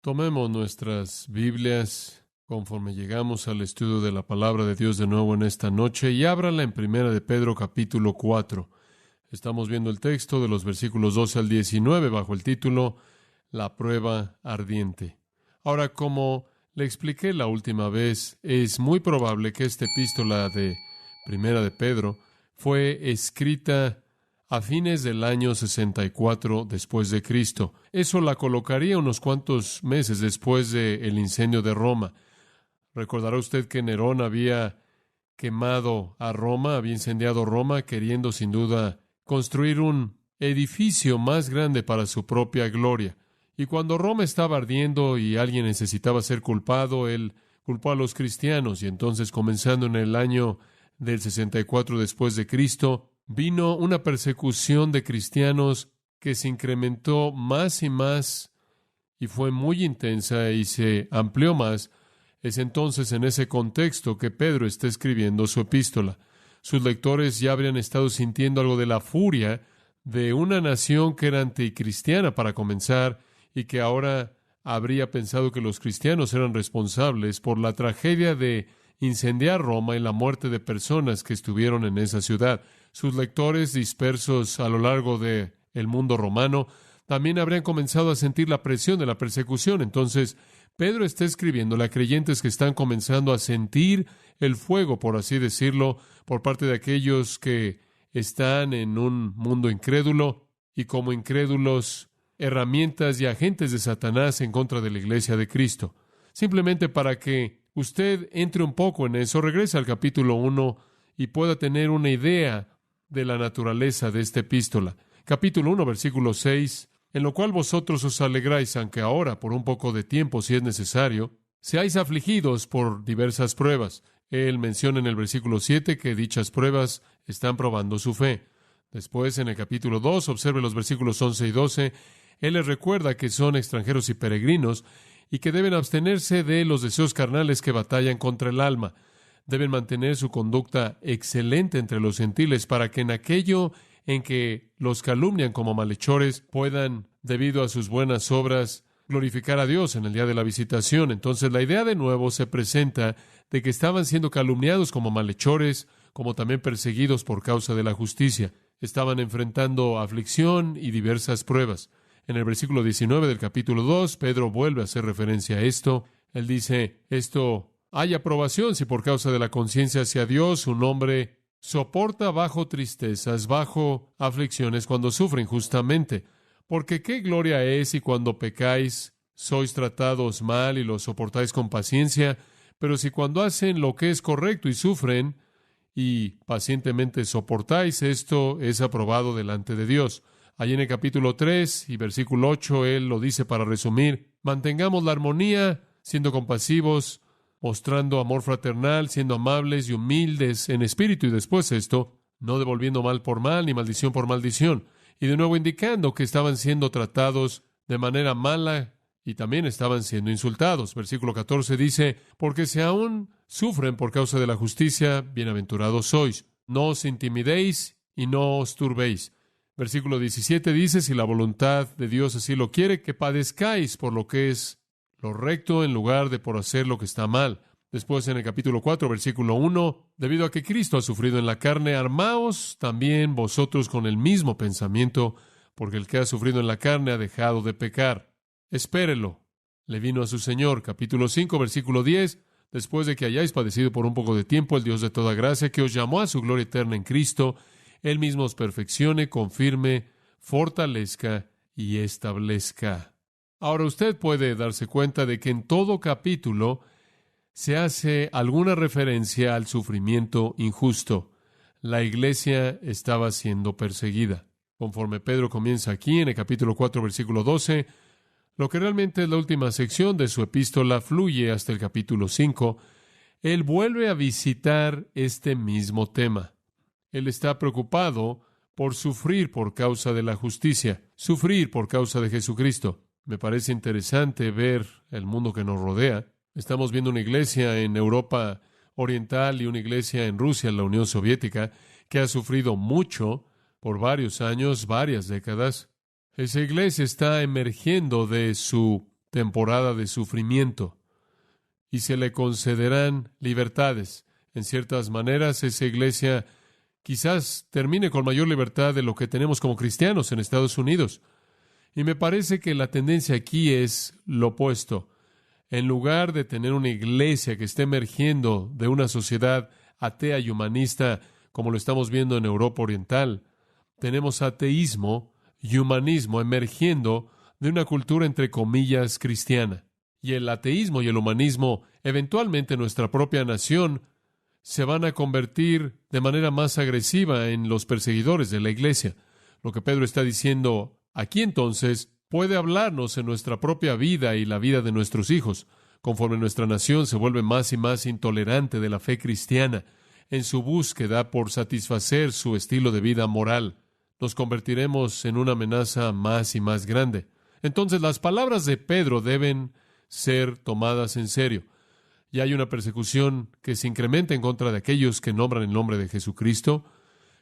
Tomemos nuestras Biblias conforme llegamos al estudio de la palabra de Dios de nuevo en esta noche y ábrala en Primera de Pedro capítulo 4. Estamos viendo el texto de los versículos 12 al 19 bajo el título La prueba ardiente. Ahora, como le expliqué la última vez, es muy probable que esta epístola de Primera de Pedro fue escrita a fines del año 64 después de Cristo. Eso la colocaría unos cuantos meses después del incendio de Roma. Recordará usted que Nerón había quemado a Roma, había incendiado Roma, queriendo sin duda construir un edificio más grande para su propia gloria. Y cuando Roma estaba ardiendo y alguien necesitaba ser culpado, él culpó a los cristianos. Y entonces, comenzando en el año del 64 después de Cristo, vino una persecución de cristianos que se incrementó más y más y fue muy intensa y se amplió más. Es entonces en ese contexto que Pedro está escribiendo su epístola. Sus lectores ya habrían estado sintiendo algo de la furia de una nación que era anticristiana para comenzar y que ahora habría pensado que los cristianos eran responsables por la tragedia de incendiar Roma y la muerte de personas que estuvieron en esa ciudad. Sus lectores dispersos a lo largo del mundo romano también habrían comenzado a sentir la presión de la persecución. Entonces, Pedro está escribiéndole a creyentes que están comenzando a sentir el fuego, por así decirlo, por parte de aquellos que están en un mundo incrédulo y como incrédulos, herramientas y agentes de Satanás en contra de la iglesia de Cristo. Simplemente para que usted entre un poco en eso, regrese al capítulo 1 y pueda tener una idea de la naturaleza de esta epístola. Capítulo 1, versículo 6, en lo cual vosotros os alegráis, aunque ahora, por un poco de tiempo, si es necesario, seáis afligidos por diversas pruebas. Él menciona en el versículo 7 que dichas pruebas están probando su fe. Después, en el capítulo 2, observe los versículos 11 y 12, él les recuerda que son extranjeros y peregrinos y que deben abstenerse de los deseos carnales que batallan contra el alma. Deben mantener su conducta excelente entre los gentiles para que en aquello en que los calumnian como malhechores puedan, debido a sus buenas obras, glorificar a Dios en el día de la visitación. Entonces la idea de nuevo se presenta de que estaban siendo calumniados como malhechores, como también perseguidos por causa de la justicia. Estaban enfrentando aflicción y diversas pruebas. En el versículo 19 del capítulo 2, Pedro vuelve a hacer referencia a esto. Él dice, hay aprobación si por causa de la conciencia hacia Dios un hombre soporta bajo tristezas, bajo aflicciones cuando sufre injustamente. Porque qué gloria es si cuando pecáis sois tratados mal y lo soportáis con paciencia, pero si cuando hacen lo que es correcto y sufren y pacientemente soportáis, esto es aprobado delante de Dios. Allí en el capítulo 3 y versículo 8, él lo dice para resumir, mantengamos la armonía, siendo compasivos, mostrando amor fraternal, siendo amables y humildes en espíritu, y después esto, no devolviendo mal por mal, ni maldición por maldición. Y de nuevo indicando que estaban siendo tratados de manera mala y también estaban siendo insultados. Versículo 14 dice, porque si aún sufren por causa de la justicia, bienaventurados sois. No os intimidéis y no os turbéis. Versículo 17 dice, si la voluntad de Dios así lo quiere, que padezcáis por lo que es lo recto en lugar de por hacer lo que está mal. Después en el capítulo 4, versículo 1, debido a que Cristo ha sufrido en la carne, armaos también vosotros con el mismo pensamiento, porque el que ha sufrido en la carne ha dejado de pecar. Espérelo, le vino a su Señor. Capítulo 5, versículo 10, después de que hayáis padecido por un poco de tiempo, el Dios de toda gracia, que os llamó a su gloria eterna en Cristo, Él mismo os perfeccione, confirme, fortalezca y establezca. Ahora usted puede darse cuenta de que en todo capítulo se hace alguna referencia al sufrimiento injusto. La iglesia estaba siendo perseguida. Conforme Pedro comienza aquí en el capítulo 4, versículo 12, lo que realmente es la última sección de su epístola fluye hasta el capítulo 5. Él vuelve a visitar este mismo tema. Él está preocupado por sufrir por causa de la justicia, sufrir por causa de Jesucristo. Me parece interesante ver el mundo que nos rodea. Estamos viendo una iglesia en Europa Oriental y una iglesia en Rusia, en la Unión Soviética, que ha sufrido mucho por varios años, varias décadas. Esa iglesia está emergiendo de su temporada de sufrimiento y se le concederán libertades. En ciertas maneras, esa iglesia quizás termine con mayor libertad de lo que tenemos como cristianos en Estados Unidos. Y me parece que la tendencia aquí es lo opuesto. En lugar de tener una iglesia que esté emergiendo de una sociedad atea y humanista, como lo estamos viendo en Europa Oriental, tenemos ateísmo y humanismo emergiendo de una cultura entre comillas cristiana. Y el ateísmo y el humanismo, eventualmente en nuestra propia nación, se van a convertir de manera más agresiva en los perseguidores de la iglesia. Lo que Pedro está diciendo aquí entonces puede hablarnos en nuestra propia vida y la vida de nuestros hijos, conforme nuestra nación se vuelve más y más intolerante de la fe cristiana en su búsqueda por satisfacer su estilo de vida moral. Nos convertiremos en una amenaza más y más grande. Entonces las palabras de Pedro deben ser tomadas en serio. Y hay una persecución que se incrementa en contra de aquellos que nombran el nombre de Jesucristo.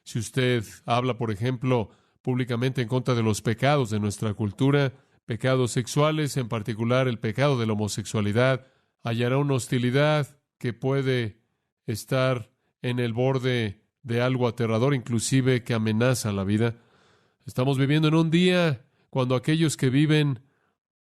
Si usted habla, por ejemplo, públicamente en contra de los pecados de nuestra cultura, pecados sexuales, en particular el pecado de la homosexualidad, hallará una hostilidad que puede estar en el borde de algo aterrador, inclusive que amenaza la vida. Estamos viviendo en un día cuando aquellos que viven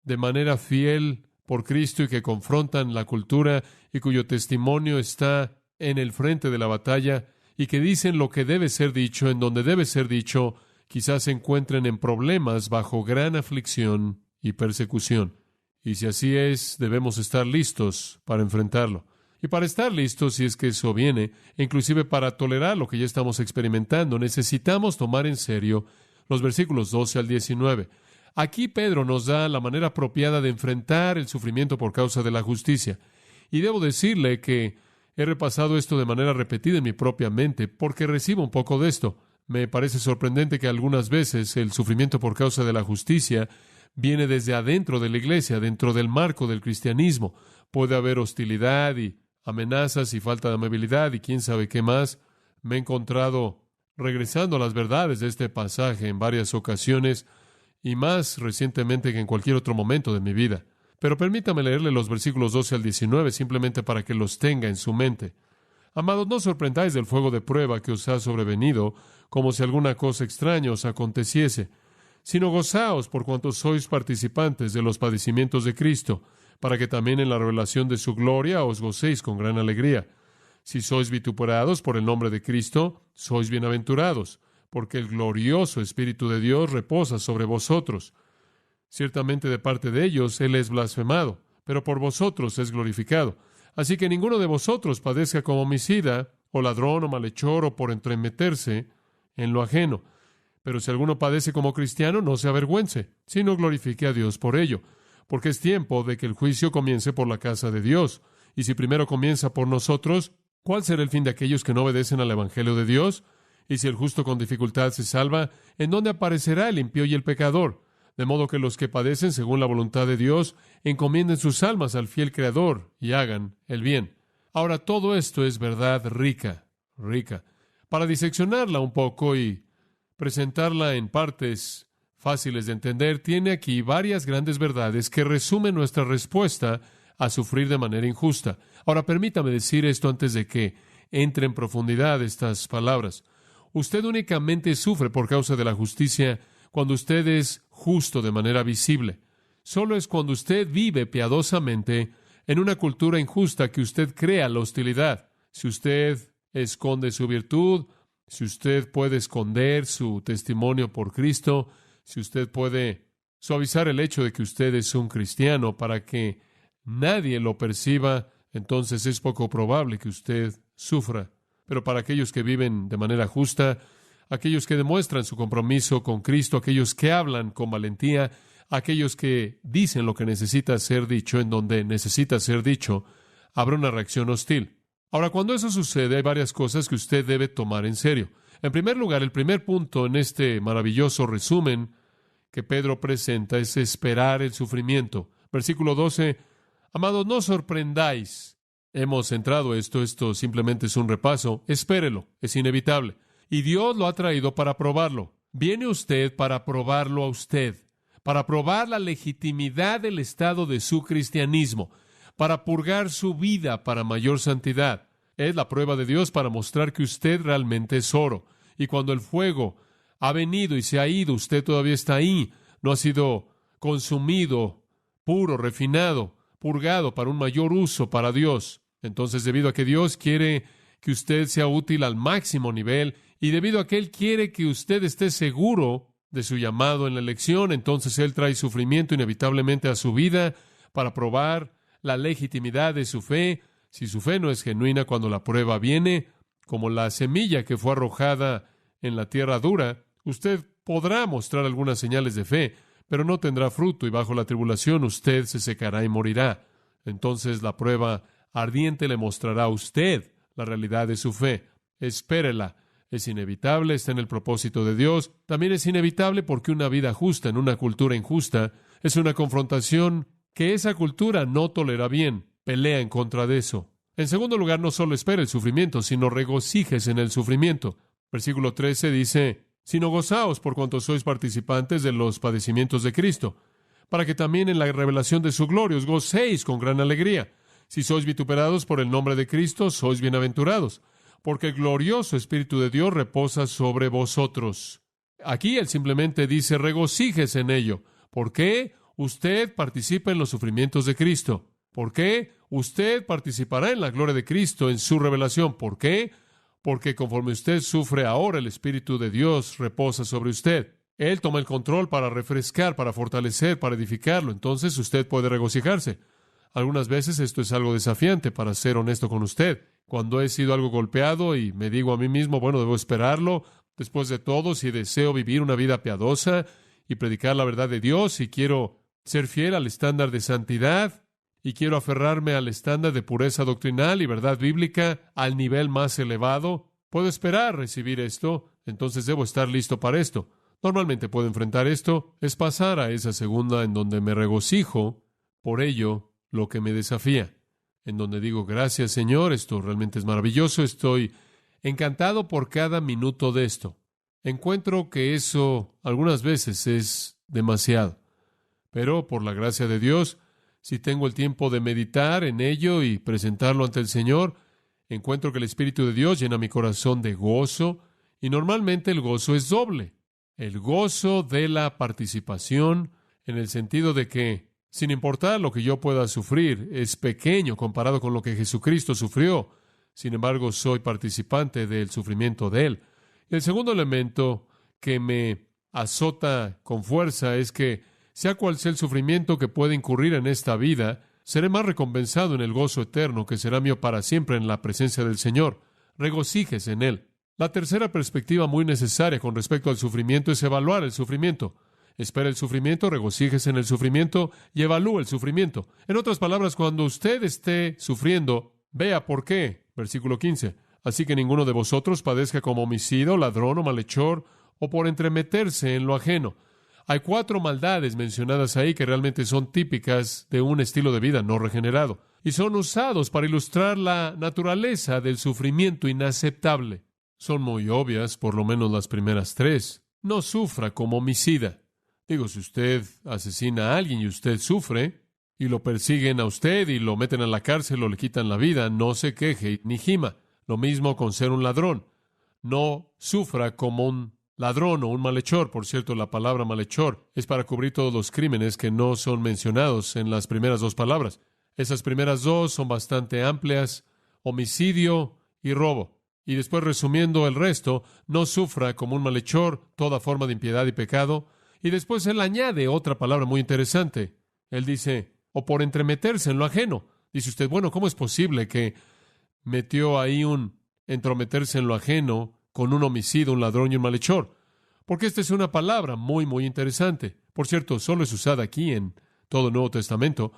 de manera fiel por Cristo y que confrontan la cultura y cuyo testimonio está en el frente de la batalla y que dicen lo que debe ser dicho, en donde debe ser dicho, quizás se encuentren en problemas bajo gran aflicción y persecución. Y si así es, debemos estar listos para enfrentarlo. Y para estar listos, si es que eso viene, e inclusive para tolerar lo que ya estamos experimentando, necesitamos tomar en serio los versículos 12 al 19. Aquí Pedro nos da la manera apropiada de enfrentar el sufrimiento por causa de la justicia. Y debo decirle que he repasado esto de manera repetida en mi propia mente porque recibo un poco de esto. Me parece sorprendente que algunas veces el sufrimiento por causa de la justicia viene desde adentro de la iglesia, dentro del marco del cristianismo. Puede haber hostilidad y amenazas y falta de amabilidad y quién sabe qué más. Me he encontrado regresando a las verdades de este pasaje en varias ocasiones y más recientemente que en cualquier otro momento de mi vida. Pero permítame leerle los versículos 12 al 19 simplemente para que los tenga en su mente. Amados, no os sorprendáis del fuego de prueba que os ha sobrevenido, como si alguna cosa extraña os aconteciese, sino gozaos por cuanto sois participantes de los padecimientos de Cristo, para que también en la revelación de su gloria os gocéis con gran alegría. Si sois vituperados por el nombre de Cristo, sois bienaventurados, porque el glorioso Espíritu de Dios reposa sobre vosotros. Ciertamente de parte de ellos Él es blasfemado, pero por vosotros es glorificado. Así que ninguno de vosotros padezca como homicida, o ladrón, o malhechor, o por entremeterse en lo ajeno. Pero si alguno padece como cristiano, no se avergüence, sino glorifique a Dios por ello, porque es tiempo de que el juicio comience por la casa de Dios. Y si primero comienza por nosotros, ¿cuál será el fin de aquellos que no obedecen al Evangelio de Dios? Y si el justo con dificultad se salva, ¿en dónde aparecerá el impío y el pecador? De modo que los que padecen según la voluntad de Dios encomienden sus almas al fiel Creador y hagan el bien. Ahora, todo esto es verdad rica. Para diseccionarla un poco y presentarla en partes fáciles de entender, tiene aquí varias grandes verdades que resumen nuestra respuesta a sufrir de manera injusta. Ahora, permítame decir esto antes de que entre en profundidad estas palabras. Usted únicamente sufre por causa de la justicia cuando usted es justo de manera visible. Solo es cuando usted vive piadosamente en una cultura injusta que usted crea la hostilidad. Si usted esconde su virtud, si usted puede esconder su testimonio por Cristo, si usted puede suavizar el hecho de que usted es un cristiano para que nadie lo perciba, entonces es poco probable que usted sufra. Pero para aquellos que viven de manera justa, aquellos que demuestran su compromiso con Cristo, aquellos que hablan con valentía, aquellos que dicen lo que necesita ser dicho en donde necesita ser dicho, habrá una reacción hostil. Ahora, cuando eso sucede, hay varias cosas que usted debe tomar en serio. En primer lugar, el primer punto en este maravilloso resumen que Pedro presenta es esperar el sufrimiento. Versículo 12, amados, no os sorprendáis. Hemos entrado esto simplemente es un repaso. Espérelo, es inevitable. Y Dios lo ha traído para probarlo. Viene usted para probarlo a usted, para probar la legitimidad del estado de su cristianismo, para purgar su vida para mayor santidad. Es la prueba de Dios para mostrar que usted realmente es oro. Y cuando el fuego ha venido y se ha ido, usted todavía está ahí, no ha sido consumido, puro, refinado, purgado para un mayor uso para Dios. Entonces, debido a que Dios quiere que usted sea útil al máximo nivel y debido a que Él quiere que usted esté seguro de su llamado en la elección, entonces Él trae sufrimiento inevitablemente a su vida para probar la legitimidad de su fe. Si su fe no es genuina cuando la prueba viene, como la semilla que fue arrojada en la tierra dura, usted podrá mostrar algunas señales de fe, pero no tendrá fruto y bajo la tribulación usted se secará y morirá. Entonces la prueba ardiente le mostrará a usted la realidad de su fe. Espérela. Es inevitable, está en el propósito de Dios. También es inevitable porque una vida justa en una cultura injusta es una confrontación que esa cultura no tolera bien. Pelea en contra de eso. En segundo lugar, no solo espera el sufrimiento, sino regocíjese en el sufrimiento. Versículo 13 dice, sino gozaos por cuanto sois participantes de los padecimientos de Cristo, para que también en la revelación de su gloria os gocéis con gran alegría. Si sois vituperados por el nombre de Cristo, sois bienaventurados, porque el glorioso Espíritu de Dios reposa sobre vosotros. Aquí él simplemente dice, regocíjese en ello. ¿Por qué? Usted participa en los sufrimientos de Cristo. ¿Por qué? Usted participará en la gloria de Cristo, en su revelación. ¿Por qué? Porque conforme usted sufre ahora, el Espíritu de Dios reposa sobre usted. Él toma el control para refrescar, para fortalecer, para edificarlo. Entonces usted puede regocijarse. Algunas veces esto es algo desafiante, para ser honesto con usted. Cuando he sido algo golpeado y me digo a mí mismo, bueno, debo esperarlo. Después de todo, si deseo vivir una vida piadosa y predicar la verdad de Dios y quiero ser fiel al estándar de santidad y quiero aferrarme al estándar de pureza doctrinal y verdad bíblica al nivel más elevado, puedo esperar recibir esto, entonces debo estar listo para esto. Normalmente puedo enfrentar esto, es pasar a esa segunda en donde me regocijo por ello lo que me desafía, en donde digo, gracias Señor, esto realmente es maravilloso, estoy encantado por cada minuto de esto. Encuentro que eso algunas veces es demasiado, pero por la gracia de Dios, si tengo el tiempo de meditar en ello y presentarlo ante el Señor, encuentro que el Espíritu de Dios llena mi corazón de gozo, y normalmente el gozo es doble. El gozo de la participación, en el sentido de que, sin importar lo que yo pueda sufrir, es pequeño comparado con lo que Jesucristo sufrió. Sin embargo, soy participante del sufrimiento de Él. Y el segundo elemento que me azota con fuerza es que, sea cual sea el sufrimiento que pueda incurrir en esta vida, seré más recompensado en el gozo eterno que será mío para siempre en la presencia del Señor. Regocíjese en Él. La tercera perspectiva muy necesaria con respecto al sufrimiento es evaluar el sufrimiento. Espera el sufrimiento, regocíjese en el sufrimiento y evalúe el sufrimiento. En otras palabras, cuando usted esté sufriendo, vea por qué. Versículo 15. Así que ninguno de vosotros padezca como homicida, ladrón o malhechor, o por entremeterse en lo ajeno. Hay 4 maldades mencionadas ahí que realmente son típicas de un estilo de vida no regenerado, y son usados para ilustrar la naturaleza del sufrimiento inaceptable. Son muy obvias, por lo menos las primeras 3. No sufra como homicida. Digo, si usted asesina a alguien y usted sufre, y lo persiguen a usted y lo meten a la cárcel o le quitan la vida, no se queje ni gima. Lo mismo con ser un ladrón. No sufra como un ladrón o un malhechor. Por cierto, la palabra malhechor es para cubrir todos los crímenes que no son mencionados en las primeras 2 palabras. Esas primeras 2 son bastante amplias: homicidio y robo. Y después, resumiendo el resto, no sufra como un malhechor toda forma de impiedad y pecado. Y después él añade otra palabra muy interesante. Él dice, o por entremeterse en lo ajeno. Dice usted, bueno, ¿cómo es posible que metió ahí un entrometerse en lo ajeno con un homicida, un ladrón y un malhechor? Porque esta es una palabra muy, muy interesante. Por cierto, solo es usada aquí en todo el Nuevo Testamento.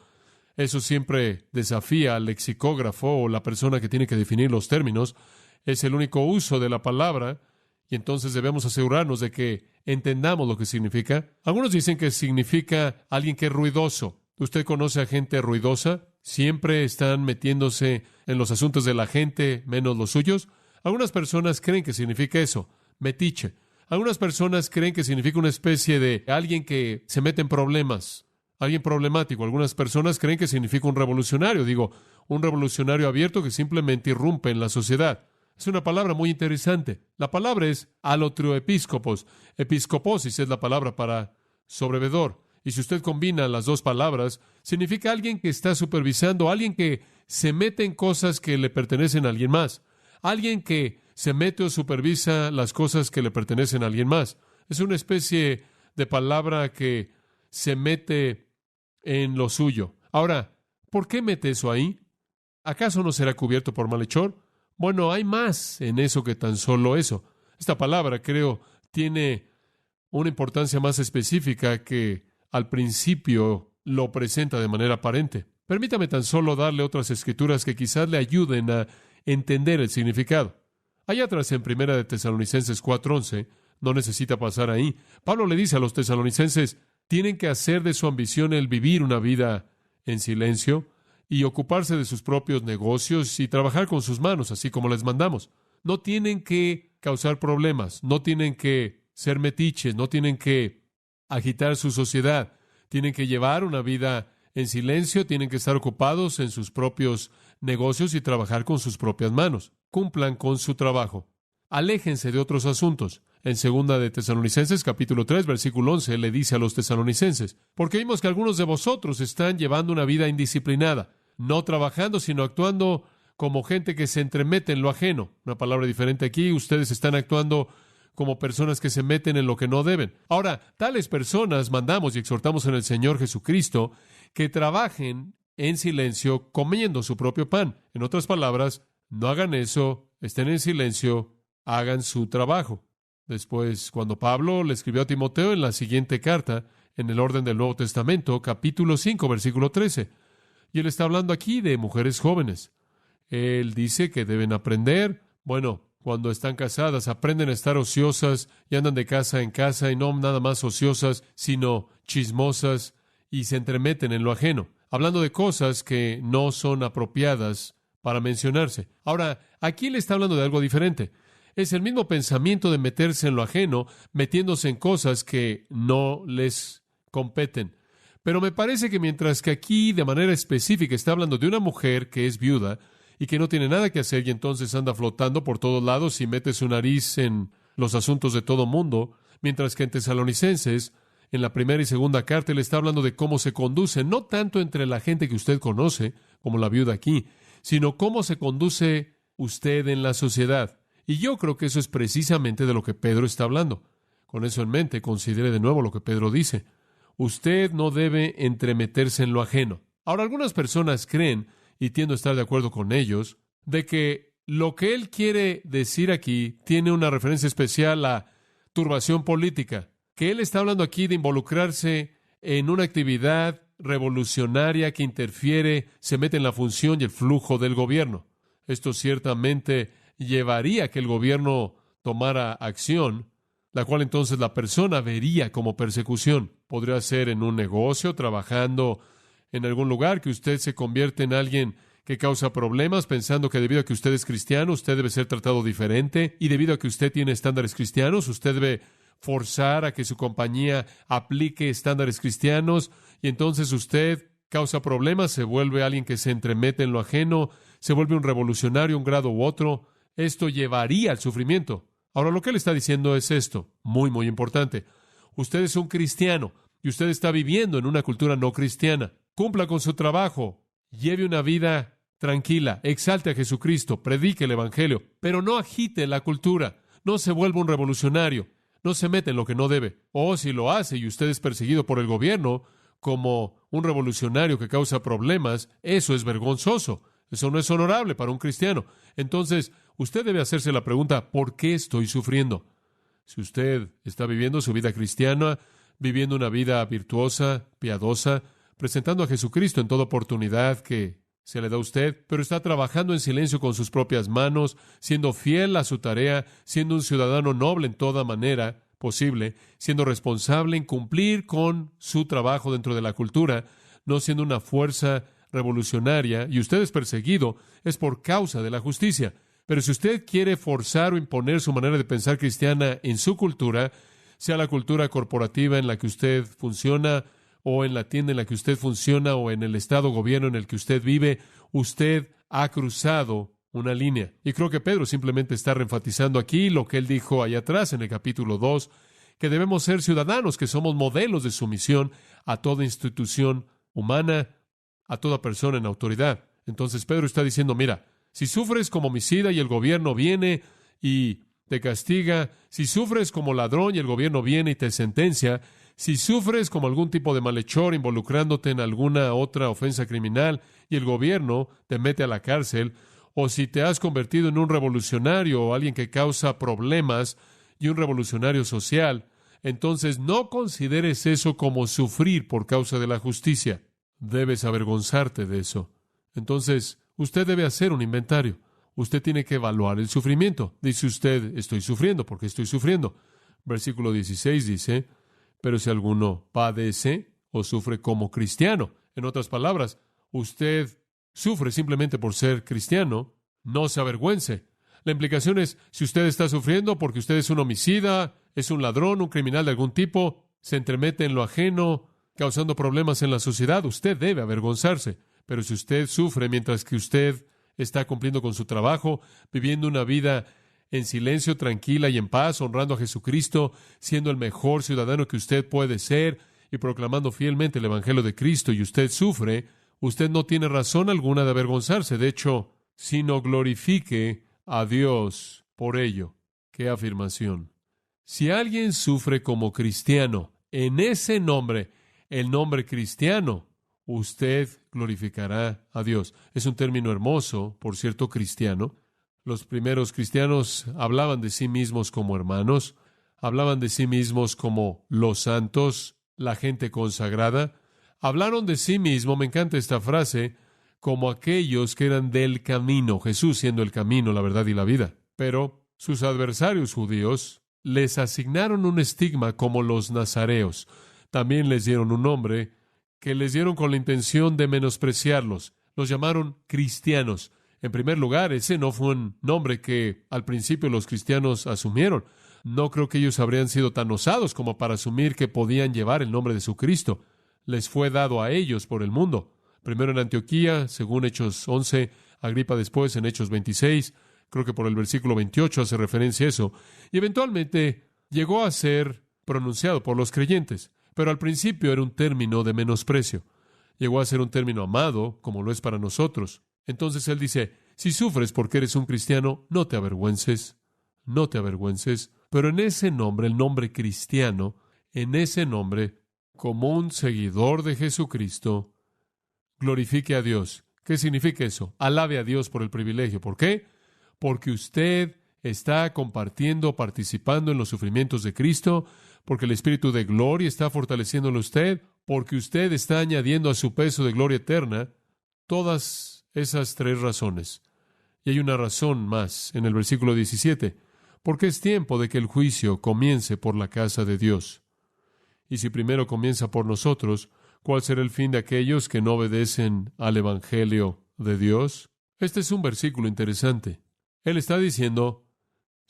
Eso siempre desafía al lexicógrafo o la persona que tiene que definir los términos. Es el único uso de la palabra, y entonces debemos asegurarnos de que entendamos lo que significa. Algunos dicen que significa alguien que es ruidoso. ¿Usted conoce a gente ruidosa? Siempre están metiéndose en los asuntos de la gente, menos los suyos. Algunas personas creen que significa eso, metiche. Algunas personas creen que significa una especie de alguien que se mete en problemas, alguien problemático. Algunas personas creen que significa un revolucionario, un revolucionario abierto que simplemente irrumpe en la sociedad. Es una palabra muy interesante. La palabra es alotrioepiscopos. Episcoposis es la palabra para sobrevedor. Y si usted combina las dos palabras, significa alguien que está supervisando, alguien que se mete en cosas que le pertenecen a alguien más, alguien que se mete o supervisa las cosas que le pertenecen a alguien más. Es una especie de palabra que se mete en lo suyo. Ahora, ¿por qué mete eso ahí? ¿Acaso no será cubierto por malhechor? Bueno, hay más en eso que tan solo eso. Esta palabra, creo, tiene una importancia más específica que al principio lo presenta de manera aparente. Permítame tan solo darle otras escrituras que quizás le ayuden a entender el significado. Hay atrás en 1 de Tesalonicenses 4:11, no necesita pasar ahí. Pablo le dice a los tesalonicenses, tienen que hacer de su ambición el vivir una vida en silencio y ocuparse de sus propios negocios y trabajar con sus manos, así como les mandamos. No tienen que causar problemas, no tienen que ser metiches, no tienen que agitar su sociedad, tienen que llevar una vida en silencio, tienen que estar ocupados en sus propios negocios y trabajar con sus propias manos. Cumplan con su trabajo. Aléjense de otros asuntos. En 2 de Tesalonicenses, capítulo 3, versículo 11, le dice a los tesalonicenses, porque vimos que algunos de vosotros están llevando una vida indisciplinada, no trabajando, sino actuando como gente que se entremete en lo ajeno. Una palabra diferente aquí, ustedes están actuando como personas que se meten en lo que no deben. Ahora, tales personas mandamos y exhortamos en el Señor Jesucristo que trabajen en silencio comiendo su propio pan. En otras palabras, no hagan eso, estén en silencio, hagan su trabajo. Después, cuando Pablo le escribió a Timoteo en la siguiente carta, en el orden del Nuevo Testamento, capítulo 5, versículo 13, y él está hablando aquí de mujeres jóvenes. Él dice que deben aprender, cuando están casadas, aprenden a estar ociosas y andan de casa en casa y no nada más ociosas, sino chismosas y se entremeten en lo ajeno, hablando de cosas que no son apropiadas para mencionarse. Ahora, aquí él está hablando de algo diferente. Es el mismo pensamiento de meterse en lo ajeno, metiéndose en cosas que no les competen. Pero me parece que mientras que aquí de manera específica está hablando de una mujer que es viuda y que no tiene nada que hacer y entonces anda flotando por todos lados y mete su nariz en los asuntos de todo mundo, mientras que en Tesalonicenses, en la primera y segunda carta, él está hablando de cómo se conduce, no tanto entre la gente que usted conoce, como la viuda aquí, sino cómo se conduce usted en la sociedad. Y yo creo que eso es precisamente de lo que Pedro está hablando. Con eso en mente, considere de nuevo lo que Pedro dice. Usted no debe entremeterse en lo ajeno. Ahora, algunas personas creen, y tiendo a estar de acuerdo con ellos, de que lo que él quiere decir aquí tiene una referencia especial a turbación política, que él está hablando aquí de involucrarse en una actividad revolucionaria que interfiere, se mete en la función y el flujo del gobierno. Esto ciertamente llevaría a que el gobierno tomara acción, la cual entonces la persona vería como persecución. Podría ser en un negocio, trabajando en algún lugar, que usted se convierte en alguien que causa problemas, pensando que debido a que usted es cristiano, usted debe ser tratado diferente, y debido a que usted tiene estándares cristianos, usted debe forzar a que su compañía aplique estándares cristianos, y entonces usted causa problemas, se vuelve alguien que se entremete en lo ajeno, se vuelve un revolucionario, un grado u otro. Esto llevaría al sufrimiento. Ahora, lo que él está diciendo es esto, muy, muy importante. Usted es un cristiano y usted está viviendo en una cultura no cristiana. Cumpla con su trabajo, lleve una vida tranquila, exalte a Jesucristo, predique el Evangelio, pero no agite la cultura, no se vuelva un revolucionario, no se mete en lo que no debe. O si lo hace y usted es perseguido por el gobierno como un revolucionario que causa problemas, eso es vergonzoso. Eso no es honorable para un cristiano. Entonces, usted debe hacerse la pregunta, ¿por qué estoy sufriendo? Si usted está viviendo su vida cristiana, viviendo una vida virtuosa, piadosa, presentando a Jesucristo en toda oportunidad que se le da a usted, pero está trabajando en silencio con sus propias manos, siendo fiel a su tarea, siendo un ciudadano noble en toda manera posible, siendo responsable en cumplir con su trabajo dentro de la cultura, no siendo una fuerza revolucionaria, y usted es perseguido, es por causa de la justicia. Pero si usted quiere forzar o imponer su manera de pensar cristiana en su cultura, sea la cultura corporativa en la que usted funciona, o en la tienda en la que usted funciona, o en el estado o gobierno en el que usted vive, usted ha cruzado una línea. Y creo que Pedro simplemente está reenfatizando aquí lo que él dijo allá atrás en el capítulo 2, que debemos ser ciudadanos, que somos modelos de sumisión a toda institución humana, a toda persona en autoridad. Entonces Pedro está diciendo, mira, si sufres como homicida y el gobierno viene y te castiga, si sufres como ladrón y el gobierno viene y te sentencia, si sufres como algún tipo de malhechor involucrándote en alguna otra ofensa criminal y el gobierno te mete a la cárcel, o si te has convertido en un revolucionario o alguien que causa problemas y un revolucionario social, entonces no consideres eso como sufrir por causa de la justicia. Debes avergonzarte de eso. Entonces, usted debe hacer un inventario. Usted tiene que evaluar el sufrimiento. Dice usted, estoy sufriendo. ¿Por qué estoy sufriendo? Versículo 16 dice, pero si alguno padece o sufre como cristiano. En otras palabras, usted sufre simplemente por ser cristiano, no se avergüence. La implicación es, si usted está sufriendo porque usted es un homicida, es un ladrón, un criminal de algún tipo, se entremete en lo ajeno, causando problemas en la sociedad, usted debe avergonzarse. Pero si usted sufre mientras que usted está cumpliendo con su trabajo, viviendo una vida en silencio, tranquila y en paz, honrando a Jesucristo, siendo el mejor ciudadano que usted puede ser y proclamando fielmente el Evangelio de Cristo, y usted sufre, usted no tiene razón alguna de avergonzarse. De hecho, sino glorifique a Dios por ello. ¡Qué afirmación! Si alguien sufre como cristiano, en ese nombre, el nombre cristiano, usted glorificará a Dios. Es un término hermoso, por cierto, cristiano. Los primeros cristianos hablaban de sí mismos como hermanos, hablaban de sí mismos como los santos, la gente consagrada. Hablaron de sí mismo, me encanta esta frase, como aquellos que eran del camino, Jesús siendo el camino, la verdad y la vida. Pero sus adversarios judíos les asignaron un estigma como los nazareos. También les dieron un nombre que les dieron con la intención de menospreciarlos. Los llamaron cristianos. En primer lugar, ese no fue un nombre que al principio los cristianos asumieron. No creo que ellos habrían sido tan osados como para asumir que podían llevar el nombre de su Cristo. Les fue dado a ellos por el mundo. Primero en Antioquía, según Hechos 11, Agripa después en Hechos 26, creo que por el versículo 28 hace referencia a eso, y eventualmente llegó a ser pronunciado por los creyentes, pero al principio era un término de menosprecio. Llegó a ser un término amado, como lo es para nosotros. Entonces él dice, si sufres porque eres un cristiano, no te avergüences, no te avergüences, pero en ese nombre, el nombre cristiano, en ese nombre, como un seguidor de Jesucristo, glorifique a Dios. ¿Qué significa eso? Alabe a Dios por el privilegio. ¿Por qué? Porque usted está compartiendo, participando en los sufrimientos de Cristo, porque el Espíritu de gloria está fortaleciéndolo a usted, porque usted está añadiendo a su peso de gloria eterna. Todas esas tres razones. Y hay una razón más en el versículo 17, porque es tiempo de que el juicio comience por la casa de Dios. Y si primero comienza por nosotros, ¿cuál será el fin de aquellos que no obedecen al Evangelio de Dios? Este es un versículo interesante. Él está diciendo,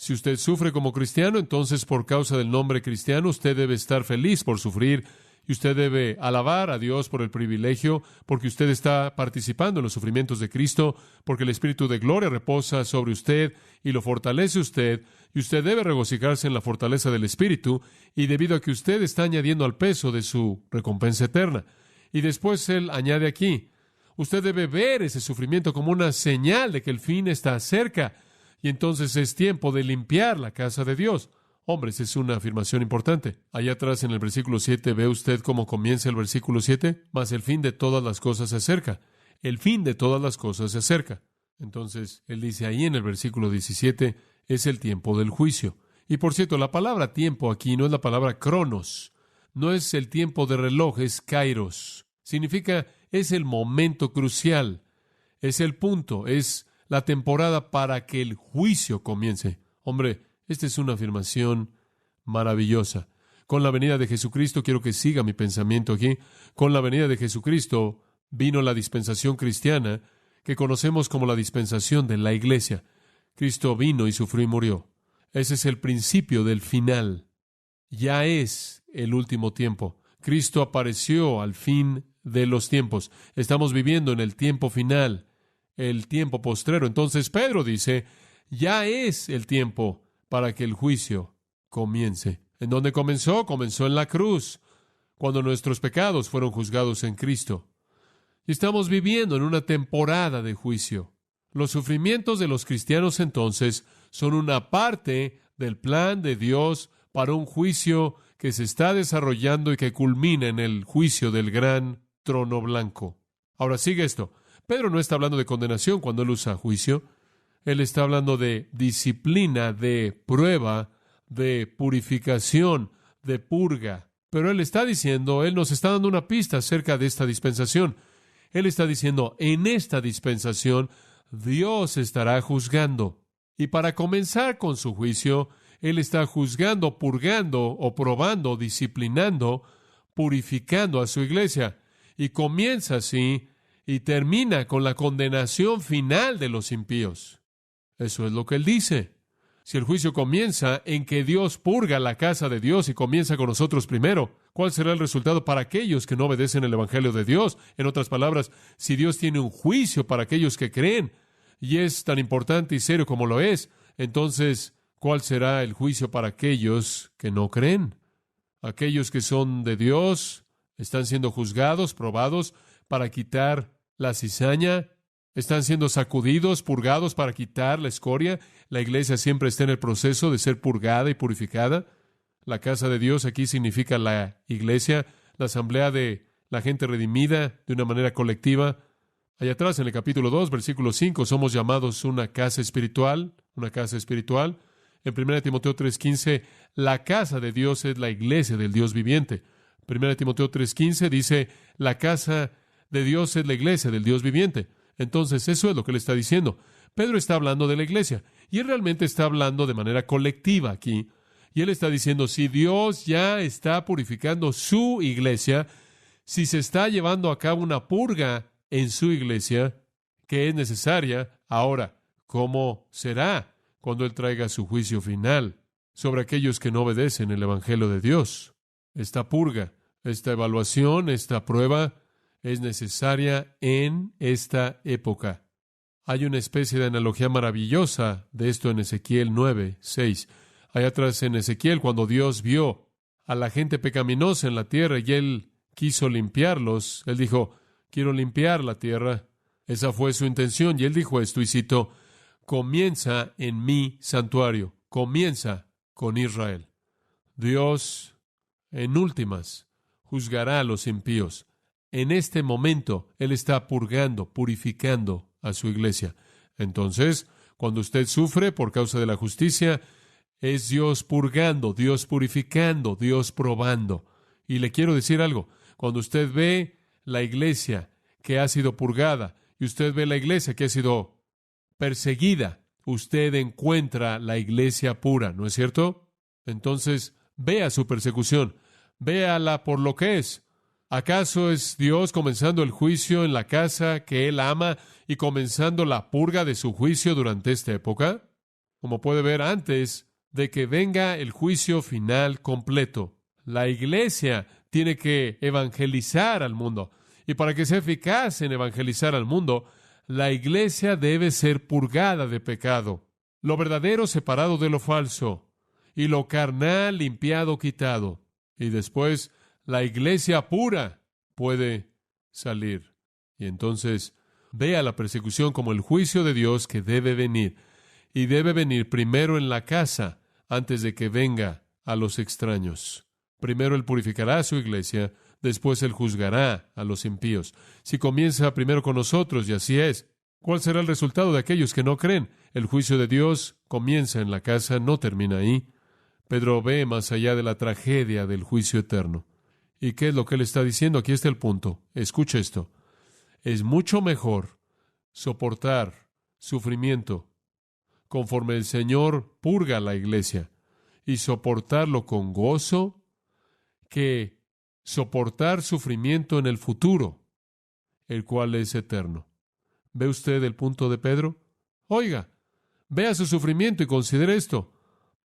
si usted sufre como cristiano, entonces por causa del nombre cristiano, usted debe estar feliz por sufrir, y usted debe alabar a Dios por el privilegio, porque usted está participando en los sufrimientos de Cristo, porque el Espíritu de gloria reposa sobre usted y lo fortalece usted, y usted debe regocijarse en la fortaleza del Espíritu, y debido a que usted está añadiendo al peso de su recompensa eterna. Y después él añade aquí, usted debe ver ese sufrimiento como una señal de que el fin está cerca, y entonces es tiempo de limpiar la casa de Dios. Hombres, es una afirmación importante. Allá atrás en el versículo 7, ¿ve usted cómo comienza el versículo 7? Mas el fin de todas las cosas se acerca. El fin de todas las cosas se acerca. Entonces, él dice ahí en el versículo 17, es el tiempo del juicio. Y por cierto, la palabra tiempo aquí no es la palabra cronos. No es el tiempo de reloj, es kairos. Significa, es el momento crucial. Es el punto, es la temporada para que el juicio comience. Hombre, esta es una afirmación maravillosa. Con la venida de Jesucristo, quiero que siga mi pensamiento aquí, con la venida de Jesucristo vino la dispensación cristiana que conocemos como la dispensación de la iglesia. Cristo vino y sufrió y murió. Ese es el principio del final. Ya es el último tiempo. Cristo apareció al fin de los tiempos. Estamos viviendo en el tiempo final, el tiempo postrero. Entonces Pedro dice, ya es el tiempo para que el juicio comience. ¿En dónde comenzó? Comenzó en la cruz, cuando nuestros pecados fueron juzgados en Cristo. Y estamos viviendo en una temporada de juicio. Los sufrimientos de los cristianos entonces son una parte del plan de Dios para un juicio que se está desarrollando y que culmina en el juicio del gran trono blanco. Ahora sigue esto. Pedro no está hablando de condenación cuando él usa juicio. Él está hablando de disciplina, de prueba, de purificación, de purga. Pero él está diciendo, él nos está dando una pista acerca de esta dispensación. Él está diciendo, en esta dispensación, Dios estará juzgando. Y para comenzar con su juicio, Él está juzgando, purgando o probando, disciplinando, purificando a su iglesia. Y comienza así y termina con la condenación final de los impíos. Eso es lo que Él dice. Si el juicio comienza en que Dios purga la casa de Dios y comienza con nosotros primero, ¿cuál será el resultado para aquellos que no obedecen el Evangelio de Dios? En otras palabras, si Dios tiene un juicio para aquellos que creen, y es tan importante y serio como lo es, entonces, ¿cuál será el juicio para aquellos que no creen? Aquellos que son de Dios están siendo juzgados, probados, para quitar la cizaña, están siendo sacudidos, purgados para quitar la escoria. La iglesia siempre está en el proceso de ser purgada y purificada. La casa de Dios aquí significa la iglesia, la asamblea de la gente redimida de una manera colectiva. Allá atrás, en el capítulo 2, versículo 5, somos llamados una casa espiritual, una casa espiritual. En 1 Timoteo 3:15, la casa de Dios es la iglesia del Dios viviente. 1 Timoteo 3:15 dice, la casa de Dios es la iglesia del Dios viviente. Entonces, eso es lo que él está diciendo. Pedro está hablando de la iglesia, y él realmente está hablando de manera colectiva aquí. Y él está diciendo, si Dios ya está purificando su iglesia, si se está llevando a cabo una purga en su iglesia, que es necesaria, ahora, ¿cómo será cuando él traiga su juicio final sobre aquellos que no obedecen el Evangelio de Dios? Esta purga, esta evaluación, esta prueba es necesaria en esta época. Hay una especie de analogía maravillosa de esto en Ezequiel 9:6. Allá atrás en Ezequiel, cuando Dios vio a la gente pecaminosa en la tierra y Él quiso limpiarlos, Él dijo, quiero limpiar la tierra. Esa fue su intención. Y Él dijo esto, y cito, comienza en mi santuario, comienza con Israel. Dios, en últimas, juzgará a los impíos. En este momento, Él está purgando, purificando a su iglesia. Entonces, cuando usted sufre por causa de la justicia, es Dios purgando, Dios purificando, Dios probando. Y le quiero decir algo, cuando usted ve la iglesia que ha sido purgada y usted ve la iglesia que ha sido perseguida, usted encuentra la iglesia pura, ¿no es cierto? Entonces, vea su persecución, véala por lo que es. ¿Acaso es Dios comenzando el juicio en la casa que Él ama y comenzando la purga de su juicio durante esta época? Como puede ver, antes de que venga el juicio final completo, la iglesia tiene que evangelizar al mundo. Y para que sea eficaz en evangelizar al mundo, la iglesia debe ser purgada de pecado, lo verdadero separado de lo falso, y lo carnal limpiado, quitado. Y después, la iglesia pura puede salir. Y entonces, vea la persecución como el juicio de Dios que debe venir. Y debe venir primero en la casa, antes de que venga a los extraños. Primero Él purificará a su iglesia, después Él juzgará a los impíos. Si comienza primero con nosotros, y así es, ¿cuál será el resultado de aquellos que no creen? El juicio de Dios comienza en la casa, no termina ahí. Pedro ve más allá de la tragedia del juicio eterno. ¿Y qué es lo que él está diciendo? Aquí está el punto. Escuche esto. Es mucho mejor soportar sufrimiento conforme el Señor purga la iglesia y soportarlo con gozo que soportar sufrimiento en el futuro, el cual es eterno. ¿Ve usted el punto de Pedro? Oiga, Vea su sufrimiento y considere esto.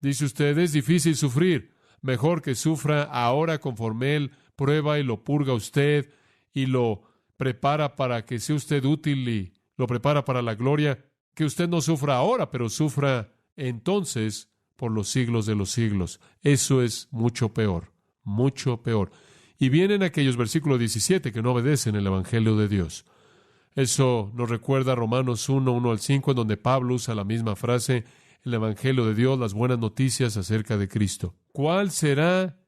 Dice usted, es difícil sufrir. Mejor que sufra ahora conforme Él prueba y lo purga a usted y lo prepara para que sea usted útil y lo prepara para la gloria, que usted no sufra ahora, pero sufra entonces por los siglos de los siglos. Eso es mucho peor, mucho peor. Y vienen aquellos versículos 17 que no obedecen el Evangelio de Dios. Eso nos recuerda a Romanos 1, 1-5, en donde Pablo usa la misma frase, el Evangelio de Dios, las buenas noticias acerca de Cristo. ¿Cuál será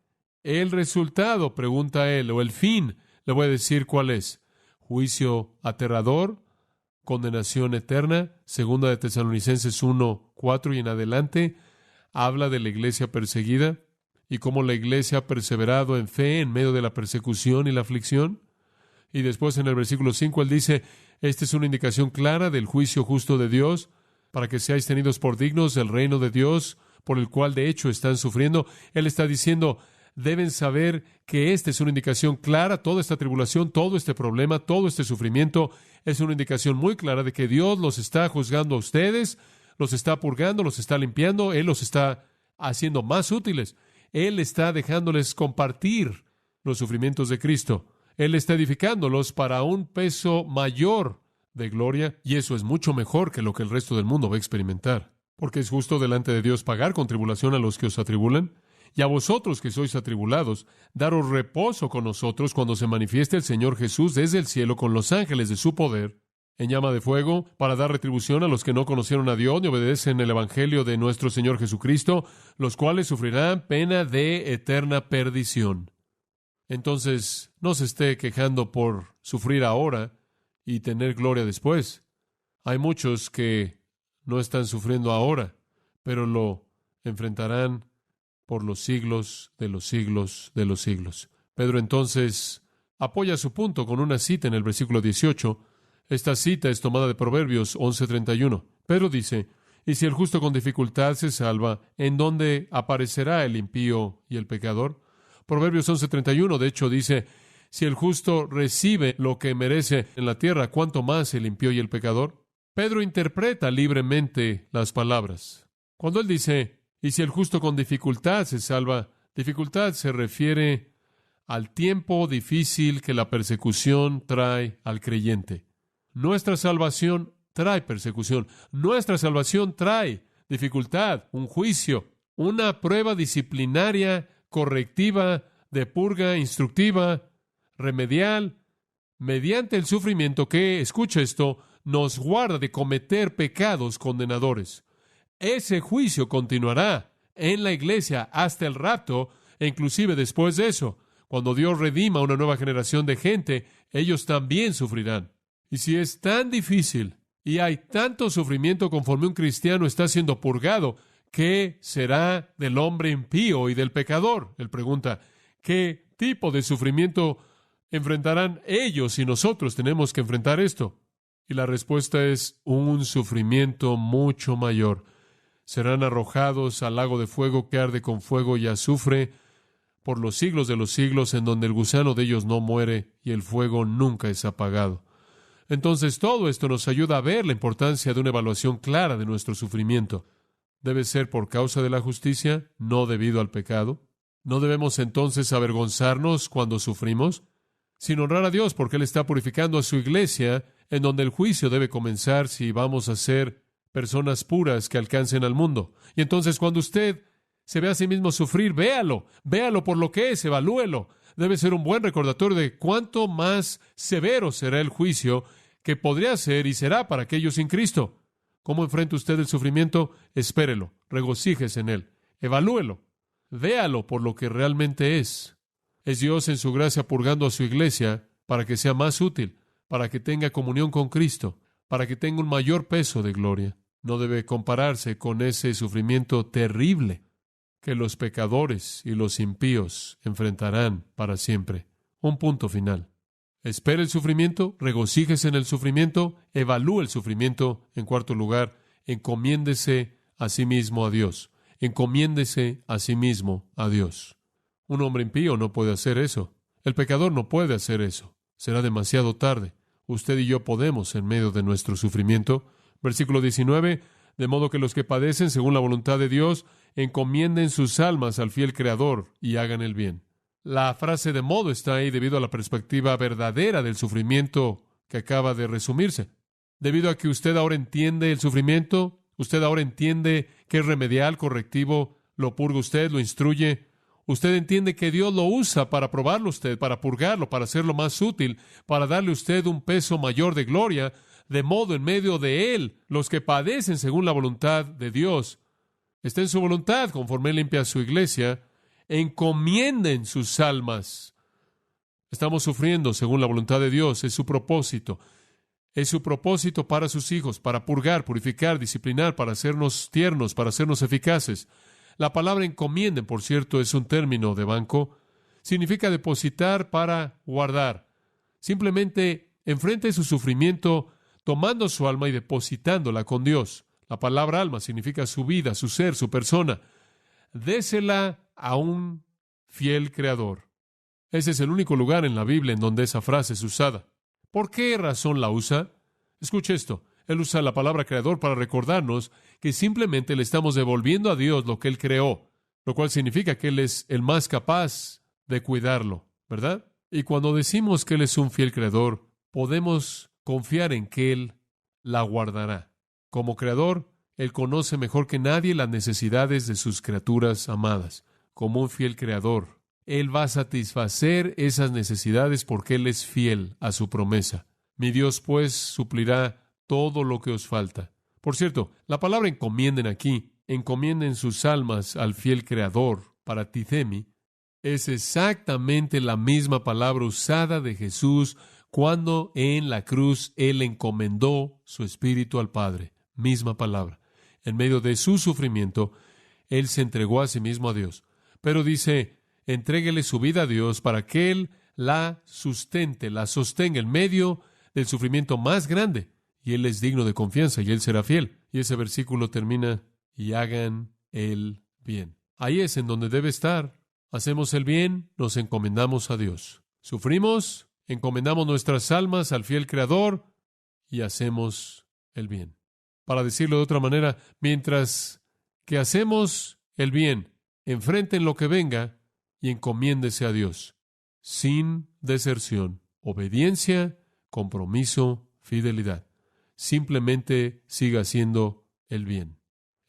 el resultado? Pregunta él, o el fin. Le voy a decir cuál es. Juicio aterrador, condenación eterna. Segunda de Tesalonicenses 1:4 y en adelante, habla de la iglesia perseguida y cómo la iglesia ha perseverado en fe en medio de la persecución y la aflicción. Y después en el versículo 5 él dice, esta es una indicación clara del juicio justo de Dios, para que seáis tenidos por dignos del reino de Dios, por el cual de hecho están sufriendo. Él está diciendo, deben saber que esta es una indicación clara, toda esta tribulación, todo este problema, todo este sufrimiento, es una indicación muy clara de que Dios los está juzgando a ustedes, los está purgando, los está limpiando, Él los está haciendo más útiles. Él está dejándoles compartir los sufrimientos de Cristo. Él está edificándolos para un peso mayor de gloria, y eso es mucho mejor que lo que el resto del mundo va a experimentar. Porque es justo delante de Dios pagar con tribulación a los que os atribulan, y a vosotros que sois atribulados, daros reposo con nosotros cuando se manifieste el Señor Jesús desde el cielo con los ángeles de su poder, en llama de fuego, para dar retribución a los que no conocieron a Dios ni obedecen el Evangelio de nuestro Señor Jesucristo, los cuales sufrirán pena de eterna perdición. Entonces, no se esté quejando por sufrir ahora y tener gloria después. Hay muchos que no están sufriendo ahora, pero lo enfrentarán por los siglos de los siglos de los siglos. Pedro entonces apoya su punto con una cita en el versículo 18. Esta cita es tomada de Proverbios 11:31. Pedro dice, y si el justo con dificultad se salva, ¿en dónde aparecerá el impío y el pecador? Proverbios 11:31, de hecho, dice, si el justo recibe lo que merece en la tierra, ¿cuánto más el impío y el pecador? Pedro interpreta libremente las palabras. Cuando él dice, y si el justo con dificultad se salva, dificultad se refiere al tiempo difícil que la persecución trae al creyente. Nuestra salvación trae persecución. Nuestra salvación trae dificultad, un juicio, una prueba disciplinaria, correctiva, de purga, instructiva, remedial, mediante el sufrimiento que, escucha esto, nos guarda de cometer pecados condenadores. Ese juicio continuará en la iglesia hasta el rapto e inclusive después de eso. Cuando Dios redima a una nueva generación de gente, ellos también sufrirán. Y si es tan difícil y hay tanto sufrimiento conforme un cristiano está siendo purgado, ¿qué será del hombre impío y del pecador? Él pregunta, ¿qué tipo de sufrimiento enfrentarán ellos si nosotros tenemos que enfrentar esto? Y la respuesta es un sufrimiento mucho mayor. Serán arrojados al lago de fuego que arde con fuego y azufre por los siglos de los siglos, en donde el gusano de ellos no muere y el fuego nunca es apagado. Entonces todo esto nos ayuda a ver la importancia de una evaluación clara de nuestro sufrimiento. ¿Debe ser por causa de la justicia, no debido al pecado? ¿No debemos entonces avergonzarnos cuando sufrimos? Sin honrar a Dios, porque Él está purificando a su iglesia, en donde el juicio debe comenzar si vamos a ser personas puras que alcancen al mundo. Y entonces cuando usted se ve a sí mismo sufrir, véalo por lo que es, evalúelo. Debe ser un buen recordatorio de cuánto más severo será el juicio que podría ser y será para aquellos sin Cristo. ¿Cómo enfrenta usted el sufrimiento? Espérelo, regocíjese en él, evalúelo, véalo por lo que realmente es. Es Dios en su gracia purgando a su iglesia para que sea más útil, para que tenga comunión con Cristo, para que tenga un mayor peso de gloria. No debe compararse con ese sufrimiento terrible que los pecadores y los impíos enfrentarán para siempre. Un punto final. Espere el sufrimiento, regocíjese en el sufrimiento, evalúe el sufrimiento. En cuarto lugar, encomiéndese a sí mismo a Dios. Encomiéndese a sí mismo a Dios. Un hombre impío no puede hacer eso. El pecador no puede hacer eso. Será demasiado tarde. Usted y yo podemos en medio de nuestro sufrimiento. Versículo 19, De modo que los que padecen según la voluntad de Dios encomienden sus almas al fiel Creador y hagan el bien. La frase de modo está ahí debido a la perspectiva verdadera del sufrimiento que acaba de resumirse. Debido a que usted ahora entiende el sufrimiento, usted ahora entiende que es remedial, correctivo, lo purga usted, lo instruye. Usted entiende que Dios lo usa para probarlo usted, para purgarlo, para hacerlo más útil, para darle a usted un peso mayor de gloria, de modo en medio de Él, los que padecen según la voluntad de Dios, está en su voluntad, conforme Él limpia a su iglesia, encomienden sus almas. Estamos sufriendo según la voluntad de Dios, es su propósito. Es su propósito para sus hijos, para purgar, purificar, disciplinar, para hacernos tiernos, para hacernos eficaces. La palabra encomienden, por cierto, es un término de banco. Significa depositar para guardar. Simplemente enfrente su sufrimiento tomando su alma y depositándola con Dios. La palabra alma significa su vida, su ser, su persona. Désela a un fiel Creador. Ese es el único lugar en la Biblia en donde esa frase es usada. ¿Por qué razón la usa? Escuche esto. Él usa la palabra creador para recordarnos que simplemente le estamos devolviendo a Dios lo que Él creó, lo cual significa que Él es el más capaz de cuidarlo, ¿verdad? Y cuando decimos que Él es un fiel creador, podemos confiar en que Él la guardará. Como creador, Él conoce mejor que nadie las necesidades de sus criaturas amadas. Como un fiel creador, Él va a satisfacer esas necesidades porque Él es fiel a su promesa. Mi Dios, pues, suplirá todo lo que os falta. Por cierto, la palabra encomienden aquí, encomienden sus almas al fiel Creador, para Tifemi, es exactamente la misma palabra usada de Jesús cuando en la cruz Él encomendó su espíritu al Padre. Misma palabra. En medio de su sufrimiento, Él se entregó a sí mismo a Dios. Pero dice, entréguele su vida a Dios para que Él la sustente, la sostenga en medio del sufrimiento más grande. Y Él es digno de confianza y Él será fiel. Y ese versículo termina, y hagan el bien. Ahí es en donde debe estar. Hacemos el bien, nos encomendamos a Dios. Sufrimos, encomendamos nuestras almas al fiel Creador y hacemos el bien. Para decirlo de otra manera, mientras que hacemos el bien, enfrenten lo que venga y encomiéndese a Dios. Sin deserción, obediencia, compromiso, fidelidad. Simplemente siga haciendo el bien.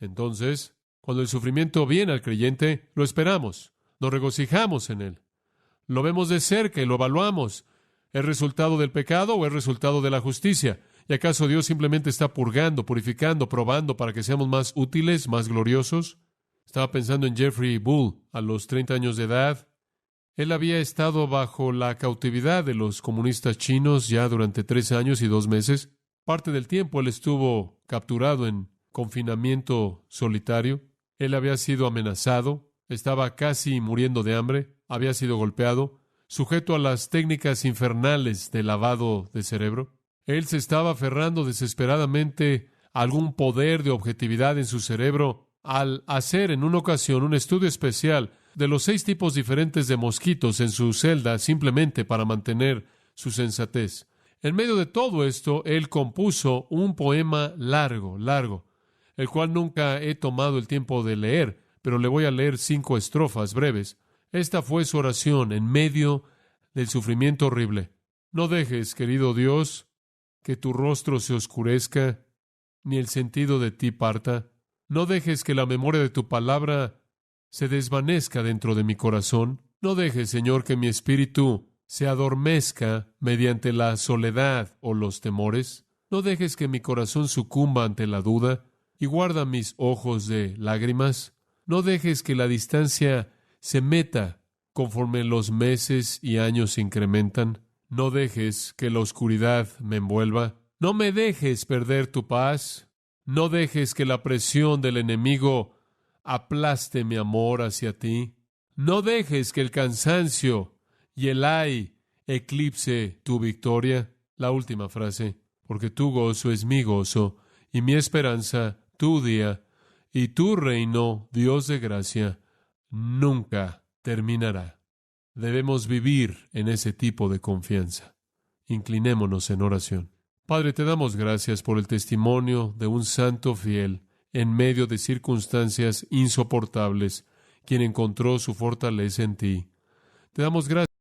Entonces, cuando el sufrimiento viene al creyente, lo esperamos, nos regocijamos en él. Lo vemos de cerca y lo evaluamos. ¿Es resultado del pecado o es resultado de la justicia? ¿Y acaso Dios simplemente está purgando, purificando, probando para que seamos más útiles, más gloriosos? Estaba pensando en Jeffrey Bull a los 30 años de edad. Él había estado bajo la cautividad de los comunistas chinos ya durante 3 años y 2 meses. Parte del tiempo él estuvo capturado en confinamiento solitario. Él había sido amenazado, estaba casi muriendo de hambre, había sido golpeado, sujeto a las técnicas infernales de lavado de cerebro. Él se estaba aferrando desesperadamente a algún poder de objetividad en su cerebro al hacer en una ocasión un estudio especial de los 6 tipos diferentes de mosquitos en su celda simplemente para mantener su sensatez. En medio de todo esto, él compuso un poema largo, el cual nunca he tomado el tiempo de leer, pero le voy a leer 5 estrofas breves. Esta fue su oración en medio del sufrimiento horrible. No dejes, querido Dios, que tu rostro se oscurezca, ni el sentido de ti parta. No dejes que la memoria de tu palabra se desvanezca dentro de mi corazón. No dejes, Señor, que mi espíritu se adormezca mediante la soledad o los temores. No dejes que mi corazón sucumba ante la duda y guarda mis ojos de lágrimas. No dejes que la distancia se meta conforme los meses y años se incrementan. No dejes que la oscuridad me envuelva. No me dejes perder tu paz. No dejes que la presión del enemigo aplaste mi amor hacia ti. No dejes que el cansancio y el ay eclipse tu victoria. La última frase. Porque tu gozo es mi gozo y mi esperanza tu día, y tu reino, Dios de gracia, nunca terminará. Debemos vivir en ese tipo de confianza. Inclinémonos en oración. Padre, te damos gracias por el testimonio de un santo fiel en medio de circunstancias insoportables, quien encontró su fortaleza en ti. Te damos gracias